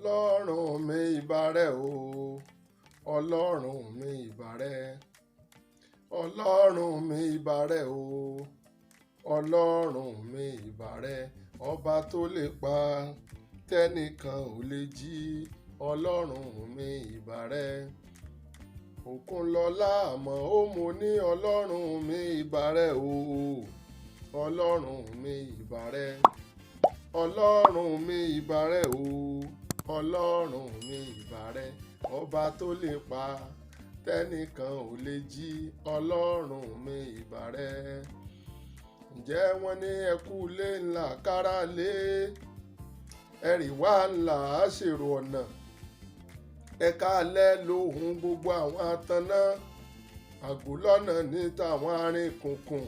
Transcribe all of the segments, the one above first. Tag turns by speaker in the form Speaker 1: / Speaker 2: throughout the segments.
Speaker 1: Ọlọ́run mi ìbà rẹ o, Ọlọ́run mi ìbà rẹ. Ọlọ́run mi ìbà rẹ o, Ọlọ́run mi ìbà rẹ. Ọba tó lè pa tẹ́nìkan ò lè jí, Ọlọ́run mi ìbà rẹ. Òkun lọlá àmọ́ ó mo ní Ọlọ́run mi ìbà rẹ o, Ọlọ́run mi ìbà rẹ. Ọlọ́run mi ìbà rẹ o, Ọlọ́run mi ìbà rẹ. Ọba tó lè pa tẹ́nìkan ò lè jí, Ọlọ́run mi ìbà rẹ. Ǹjẹ́ wọ́n ní ẹkú lé ńlá kára lé, ẹ̀rì wá ńlá ṣèrò ọ̀nà. Ẹ̀ka alẹ́ lóhùn gbogbo àwọn ataná, àgùlọ́nà ní tàwọn arìnkùnkùn.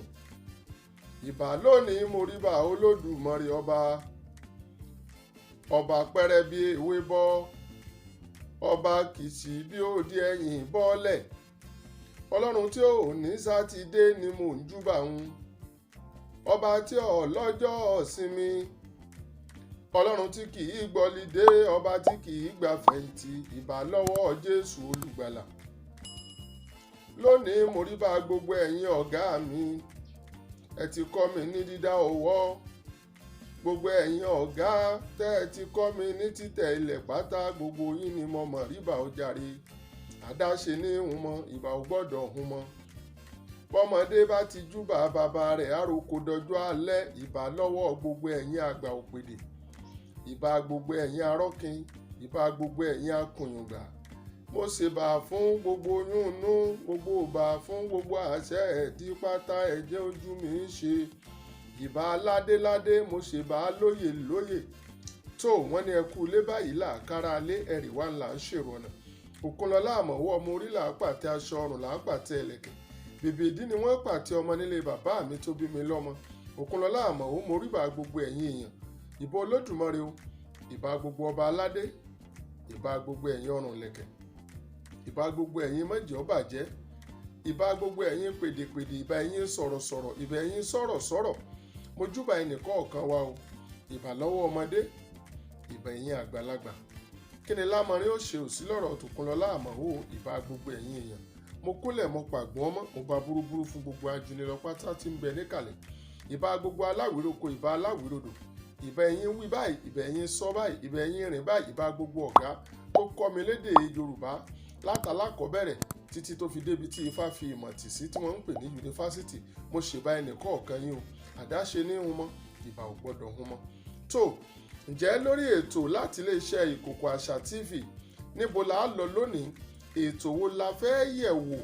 Speaker 1: Ìbà lónìí mo rí bá Olódùmarè ọba pẹ́rẹ́ bí ewé bọ́, ọba kìsì bí òdì ẹ̀yìn bọ́lẹ̀. Ọlọ́run tí ò ní sátidé ni mò ń júbà ń, ọba tí ò lọ́jọ́ ìsinmi. Ọlọ́run tí kì í gbọ́lidé, ọba tí kì í gbà fẹ̀yìntì. Ìbà lọ́wọ́ Jésù olùgbàlà. Lónìí mo rí bá gbogbo ẹ̀yin ọ̀gá mi, ẹ ti kọ́ mi ní dídá ọwọ́. Gbogbo ẹ̀yin ọ̀gá tẹ́ ẹ ti kọ́ mi ní títẹ̀ ilẹ̀ pátá, gbogbo yín ni mo mọ̀ ríbà ó jàre. Àdáṣe ní hun mọ́, ìbà ò gbọ́dọ̀ hun mọ́. Bọ́mọdé bá ti júbà bàbá rẹ̀ àròkò dọjọ́ alẹ́. Ìbà lọ́wọ́ gbogbo ẹ̀yin àgbà òpèdè, ìbà gbogbo ẹ̀yin arọ́kin, ìbà gbogbo ẹ̀yin akùnyùngbà. Mo ṣèbà fún gbogbo yúnnú, gbogbo ìbà fún gbogbo àṣẹ ẹ̀dí pátá ẹ̀jẹ̀ ojú mi ń ṣe. Ìbà ládéládé, mo ṣèbà lóyè lóyè. Tó wọ́n ní ẹkú lé báyìí làákàrà lé, ẹ̀rì wá ńlá ń ṣèrò ọ̀nà. Òkunlọ́lá àmọ̀wọ́ ọmọ orí làápàtẹ aṣọ ọrùn làápàtẹ ẹlẹ̀kẹ̀. Bèbè ìdí ni wọ́n pàtẹ ọmọ nílé bàbá mi tó bí mi lọ́mọ. Òkunlọ́lá àmọ̀wọ́ mo ríbà gbogbo ẹ̀yin èèyàn. Ìbà Olódùmarè o, ìbà gbogbo ọba aládé, ìbà gbogbo ẹ̀yin ọrùn lẹ̀kẹ̀, ìbà gbogbo ẹ̀yin mọ́jì ọbàjẹ́, ìbà gbogbo ẹ̀yin pèdèpèdè, ìbà ẹ̀yin sọ̀rọ̀sọ̀rọ̀, ìbà ẹ̀yin sọ̀rọ̀sọ̀rọ̀. Mo júbà ẹnìkọ̀ọ̀kan wa o. Ìbà lọ́wọ́ ọmọdé, ìbà ẹ̀yin àgbàlagbà. Kí ni lámọrin ó ṣe òsí lọ́rọ̀ Òkunlọ́lá àmọ̀wọ́, ìbà gbogbo ẹ̀yin èèyàn. Mo kúnlẹ̀ mo pàgbọ́n mọ́, mo bá burúburú fún gbogbo ajúnilọ pátá tí ń bẹ níkàlẹ̀. Ìbà gbogbo aláwìroko, ìbà aláwìrodò. Ìbà ẹ̀yin wí báyìí, ìbà ẹ̀yin sọ báyìí, ìbà ẹ̀yin rìn báyìí. Ìbà gbogbo ọ̀gá tó kọ́ mi lédè Yorùbá látàlákọ̀ọ́bẹ̀rẹ̀ títí tó fi débi tí Ifá fi ìmọ̀ tì sí tí wọ́n ń pè ní yunifásítì. Mo ṣèbà ẹnìkọ̀ọ̀kan yín o. Àdáṣe ní hun mọ́, ìbà ò gbọ́dọ̀ hun mọ́. Tó ǹjẹ́ lórí ètò láti iléeṣẹ́ Ìkòkò Àṣà TV, níbo la lọ lónìí? Ètò wo la fẹ́ yẹ̀ wò?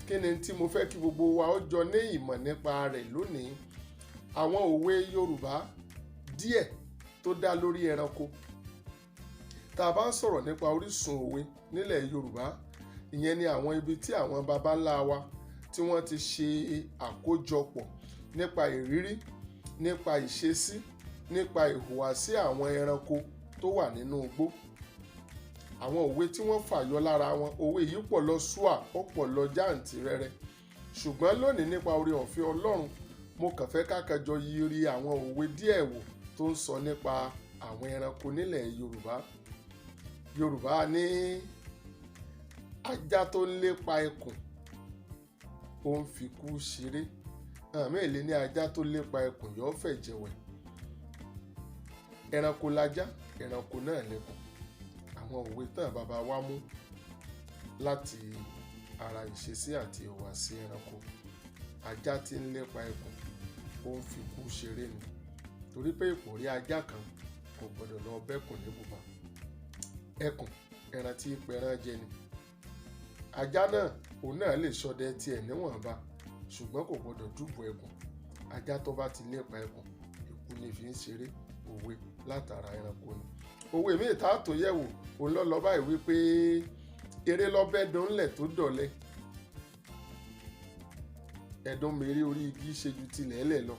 Speaker 1: Kí ni tí mo fẹ́ kí gbogbo wa ó jọ ní ìmọ̀ nípa rẹ̀ lónìí? Àwọn òwe Yorùbá díẹ̀ tó dá lórí ẹranko. Tá a bá ń sọ̀rọ̀ nípa orísun òwe nílẹ̀ Yorùbá, ìyẹn ni àwọn ibi tí àwọn baba ńlá wa tí wọ́n ti ṣe àkójọpọ̀ nípa ìrírí, nípa ìṣesí, nípa ìhùwàsí àwọn ẹranko tó wà nínú igbó. Àwọn òwe tí wọ́n fàyọ lára wọn, òwe yìí pọ̀ lọ ṣúà, ó pọ̀ lọ jàǹtìrẹrẹ. Ṣùgbọ́n lónìí nípa oore ọ̀fẹ́ Ọlọ́run, mo kàn fẹ́ kákàjọ yiri àwọn òwe díẹ̀ wò tó ń sọ nípa àwọn ẹranko nílẹ̀ Yorùbá. Yorùbá ní ajá tó ń lépa ẹkùn, ó ń fi kú ṣeré. Àmì èlé ní ajá tó lépa ẹkùn yóò fẹ̀jẹ̀ wẹ̀. Ẹranko lajá, ẹranko náà lẹkùn. Àwọn òwe tán bàbá wa mú láti ara ìṣesí àti ìhùwàsí ẹranko. Ajá tí ń lépa ẹkùn, ó ń fi kú ṣeré ni. Torí pé ìpòrí ajá kan kò gbọdọ̀ lọ bẹ́kùn ní bùbá. Ẹkùn ẹran tí pẹran jẹ ni. Ajá náà òun náà lè ṣọdẹ tiẹ̀ níwọ̀nba, ṣùgbọ́n kò gbọdọ̀ dúbò ẹkùn. Ajá tó bá ti lépa ẹkùn, ikú ni fi ń ṣeré. Òwe látara ẹranko ni. Òwe míì tá a tó yẹ̀wò òun lọ báyìí wípé eré lọ́bẹ̀dún ńlẹ̀ tó dọ̀lẹ́. Ẹ̀dùn mèrè orí igi ṣe ju tilẹ̀ ẹlẹ̀ lọ.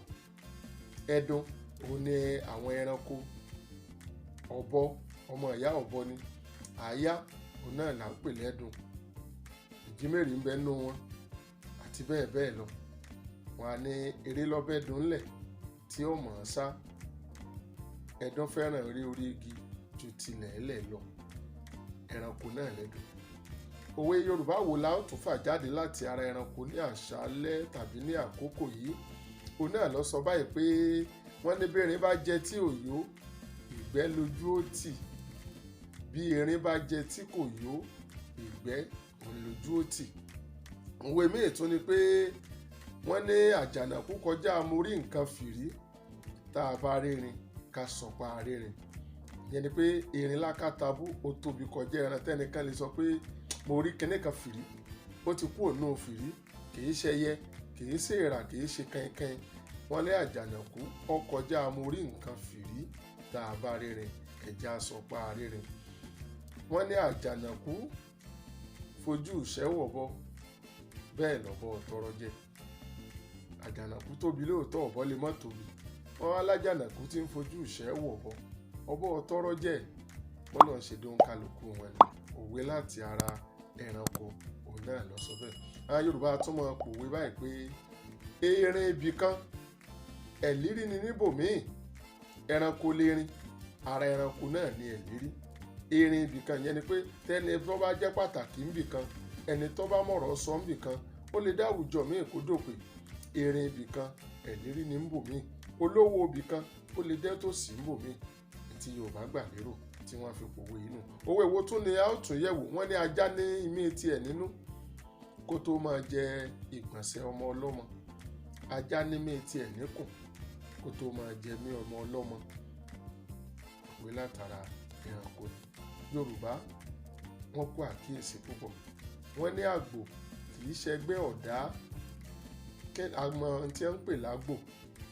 Speaker 1: Ẹ̀dùn òun ni àwọn ẹranko. Ọ̀bọ, ọmọ ìyá ọ̀bọ ni. Àyá òun náà là ń pè lẹ́dùn. Ìjímèrè ń bẹ nínú wọn àti bẹ́ẹ̀ bẹ́ẹ̀ lọ. Wọ́n á ní eré lọ́bẹ̀dún ńlẹ̀ tí ó mọ̀ ọ́n sá. Ẹ̀dùn fẹ́ràn eré orí igi, ju tilẹ̀ ẹlẹ̀ lọ. Ẹranko náà lẹ́dọ̀. Òwe Yorùbá wo la ó tún fà jáde láti ara ẹranko ní àṣálẹ́ tàbí ní àkókò yìí? Òun náà lọ sọ báyìí pé wọ́n ní bí erin bá jẹ tí ò yó, ìgbẹ́ lójú ó tì. Bí erin bá jẹ tí kò yó, ìgbẹ́ òun lójú ó tì. Òwe míì tún ni pé wọ́n ní àjànàkú kọjá mo rí nǹkan fìrí, tá a bá rírin ká sọ̀pá rírin. Ìyẹn ni pé erin lákàtàbú ó tóbi kọjá ẹran tẹ́nìkan lè sọ pé mo rí kinní kan fìrí, ó ti kú òun fìrí, kìí ṣẹyẹ, kìí ṣe èèrà, kìí ṣe kẹ́nkẹ́n. Wọ́n ní àjànàkú ó kọjá mo rí nǹkan fìrí, tá a bá rírin ẹja sọ̀pá rírin. Wọ́n ní àjànàkú fojú ìṣẹ́ wọ̀bọ, bẹ́ẹ̀ lọ́bọ tọrọ jẹ. Àjànàkú tóbi lóòótọ́, ọ̀bọ lè má tóbi. Wọ́n wá lájànàkú tí ń fojú ìṣẹ́ wọ̀bọ, ọ̀bọ tọrọ jẹ. Wọ́n náà ṣe dóhun kálukú wọn ni. Òwe láti ara ẹranko òun náà lọ sọ bẹ́ẹ̀. Àwọn Yorùbá tún máa pòwe báyìí pé erin ibì kan ẹ̀lírí ni níbòmíì. Ẹranko lérin, ara ẹranko náà ni ẹ̀lírí. Erin ibì kan yẹn ni pé tẹ́ni tó bá jẹ́ pàtàkì níbì kan, ẹni tó bá mọ̀rọ̀ sọ níbì kan, ó lè dá àwùjọ míì kó dòpè. Erin ibì kan ẹ̀lírí ni níbòmíì. Olówó ibì kan ó lè jẹ́ tòsí níbòmíì. Tí Yorùbá gbà lérò tí wọ́n fi pòwe inú. Òwe wo tún ni a ó tún yẹ̀wò? Wọ́n ní ajá ní imí tiẹ̀ nínú kó tó máa jẹ ìgbọ̀nsẹ̀ ọmọ ọlọ́mọ. Ajá ní imí tiẹ̀ níkùn kó tó máa jẹ mí ọmọ ọlọ́mọ. Òwe látara ẹranko ni. Yorùbá wọ́n kó àkíyèsí púpọ̀. Wọ́n ní àgbò kì í ṣẹgbẹ́ ọ̀dá. Àmọ́ tí wọ́n ń pè lágbò,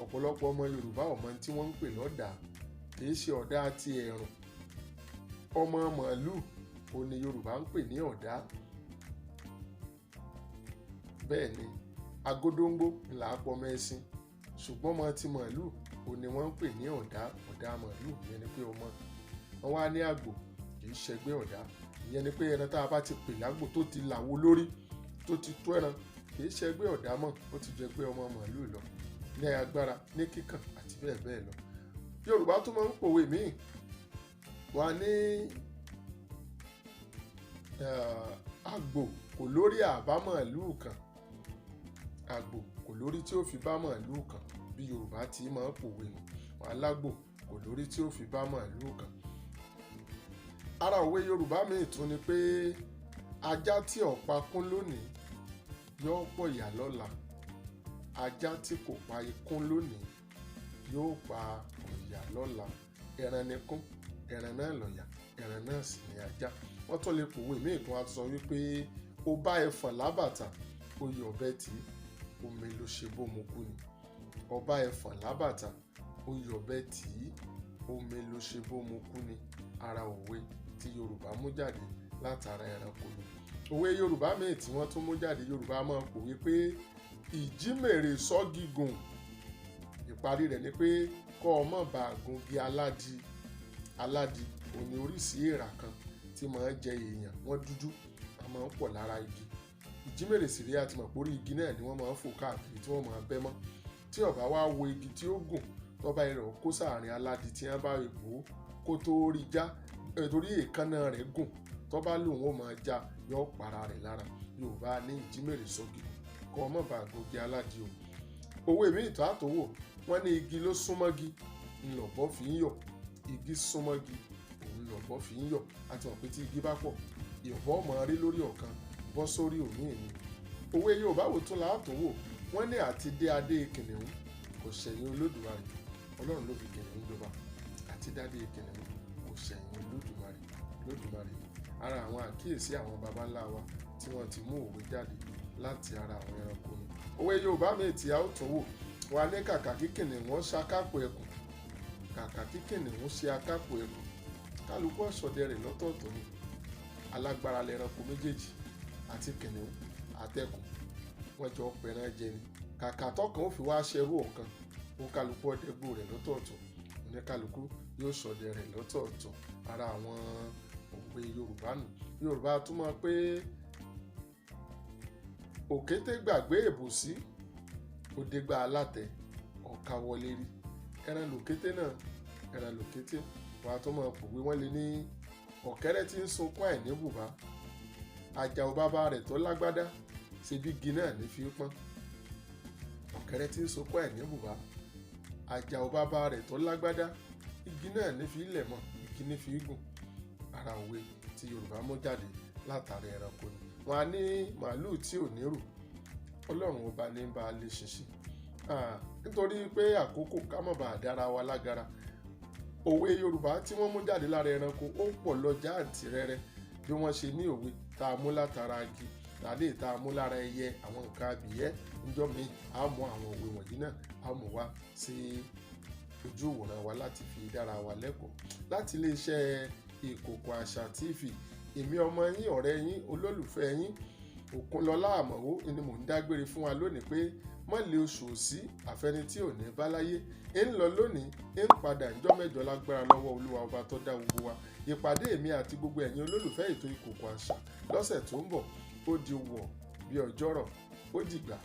Speaker 1: ọ̀pọ̀lọpọ̀ ọmọ Yorùbá ò mọ tí wọ́n ń pè lọ́dà. Kì í ṣe ọ̀dá ti ẹ̀rùn. Ọmọ màálùú òun ni Yorùbá ń pè ní ọ̀dá. Bẹ́ẹ̀ ni agódóńgbó là á pọmọ ẹṣin, ṣùgbọ́n ọmọ ti màálùú òun ni wọ́n ń pè ní ọ̀dá màálùú. Ìyẹn ni pé ọmọ. Wọ́n wá ní àgbò kì í ṣẹgbẹ́ ọ̀dá. Ìyẹn ni pé ẹran tá a bá ti pè lágbò tó ti làwo lórí, tó ti tó ẹran, kì í ṣẹgbẹ́ ọ̀dá mọ́, ó ti jẹ pé ọmọ màálùú lọ ní agbára, ní kíkàn àti bẹ́ẹ̀ bẹ́ẹ̀ lọ. Yorùbá tún máa ń pòwe míì. Wọ́n á ní àgbò kò lórí àbá màálùú kan. Àgbò kò lórí tí ó fi bá màálùú kan. Bí Yorùbá ti máa ń pòwe nù. Wọ́n á lágbò kò lórí tí ó fi bá màálùú kan. Ara òwe Yorùbá míì tún ni pé ajá tí ọ̀pá kún lónìí yóò pọ̀ ìyà lọ́la. Ajá tí kò pa ikún lónìí yóò pa ọ̀yà lọ́la. Ẹran ni kún, ẹran náà lọ̀yà, ẹran náà sì ni ajá. Wọ́n tún lè pòwe míì kan á sọ wípé ó bá ẹfọ̀n lábàtà, ó yọ ọ̀bẹ tí omi ló ṣe bómu kú ni. Ó bá ẹfọ̀n lábàtà, ó yọ ọ̀bẹ tí omi ló ṣe bómu kú ni. Ara òwe tí Yorùbá mú jáde látara ẹranko ni. Òwe Yorùbá míì tí wọ́n tún mú jáde, Yorùbá máa ń pòwe pé ìjímèrè sọ́gígùn. Ìparí rẹ̀ ni pé kọ́ ọmọ bá gungi aládi. Aládi òun ni oríṣi èèrà kan tí máa ń jẹ èèyàn. Wọ́n dúdú, a máa ń pọ̀ lára igi. Ìjímèrè sì rí àti mọ̀ pé orí igi náà ni wọ́n máa ń fò káàkiri tí wọ́n máa bẹ́ mọ́. Tí ó bá wá wo igi tí ó gùn, tó bá rẹ̀ kó sáàrin aládi tí wọ́n bá bò ó kó tó rí já, torí èékánná rẹ̀ gùn, tó bá lòun ó máa já, yóò para rẹ̀ lára. Yorùbá ní ìjímèrè sọ́gígùn, kọ́ ọmọ bá gungi aládi o. Òwe míì tó àtòwò, wọ́n ní igi ló súnmọ́gi ńlọ̀bọ fi ń yọ̀. Igi súnmọ́gi òun lọ̀bọ fi ń yọ̀. A ti mọ̀ pé tí igi bá pọ̀, ìyọ̀bọ máa rí lórí ọ̀kan bọ́ sórí òmíì ni. Òwe Yorùbá wo tún láàtòwò, wọ́n ní àti dé adé kìnìún kò ṣẹ̀yìn Olódùmarè. Ọlọ́run ló fi kìnìún jọba. Àti dé adé kìnìún kò ṣẹ̀yìn Olódùmarè. Olódùmarè ni. Ara àwọn àkíyèsí àwọn baba ńlá wa tí wọ́n ti mú òwe jáde láti ara àwọn ẹranko ni. Òwe Yorùbá míì tí a ó tún wò, wà ní kàkà kí kìnìún wọn ṣakápò ẹkùn. Kàkà kí kìnìún ṣe akápò ẹkùn. Kálukú ọ̀ṣọ́dẹ rẹ̀ lọ́tọ̀ọ̀tọ̀ ni. Alágbára lẹranko méjèèjì, àti kìnìún àtẹkùn. Wọ́n jọ pẹran jẹ ni. Kàkà tọkàn ó fi wá ṣerú ọ̀kan, ó kálukú ọdẹgbò rẹ̀ lọ́tọ̀ọ̀tọ̀. Oníkálukú yóò ṣọdẹ rẹ̀ lọ́tọ̀ọ̀tọ̀. Ara àwọn òwe Yorùbá nù. Yorùbá tún mọ̀ pé òkété gbàgbé èbùsí, ó dégbà alátẹ, ọ̀ka wọlé rí. Ẹran lòkété náà, ẹran lòkété. wọn a tún máa pòwe wọ́n lè ní ọ̀kẹ́rẹ́ tí ń sunkún àìní bùbá, àjàò bàbá rẹ̀ tó lágbádá ṣebí igi náà ní fi pọ́n. Ọ̀kẹ́rẹ́ tí ń sunkún àìní bùbá, àjàò bàbá rẹ̀ tó lágbádá, igi náà ní fi lẹ̀ mọ́, igi ní fi gùn. Ara òwe tí Yorùbá mú jáde látàrí ẹranko ni. Wọ́n á ní màálùú tí ò nírù, Ọlọ́run ọba ní bá a lè ṣinṣin. Nítorí pé àkókò ká má bàa dára wa lágara, òwe Yorùbá tí wọ́n mú jáde lára ẹranko ó pọ̀ lọ jáǹtìrẹrẹ. Bí wọ́n ṣe ní òwe tá a mú látara igi tàbí tá a mú lára ẹyẹ, àwọn nǹkan abìyẹ́, níjọ́ mi á mú àwọn òwe wọ̀nyí náà á mú wá sí ojú ìwòran wa láti fi dára wa lẹ́kọ̀ọ́. Láti iléeṣẹ́ Ìkòkò Àṣà TV, èmi ọmọ yín, ọ̀rẹ́ yín, olólùfẹ́ yín Òkunlọ́lá Àmọ̀wó ni mò ń dágbére fún wa lónìí pé mọ́lẹ̀ oṣù òsì àfẹni tí ò ní bá láyé. ń lọ lónìí, ń padà ńjọ́ mẹ́jọ lágbára lọ́wọ́ Olúwa ọba tó dá gbogbo wa. Ìpàdé èmi àti gbogbo ẹ̀yin olólùfẹ́ ètò Ìkòkò Àṣà lọ́sẹ̀ tó ń bọ̀ ó di wọ̀ bí ọjọ́rọ̀. Ó dìgbà.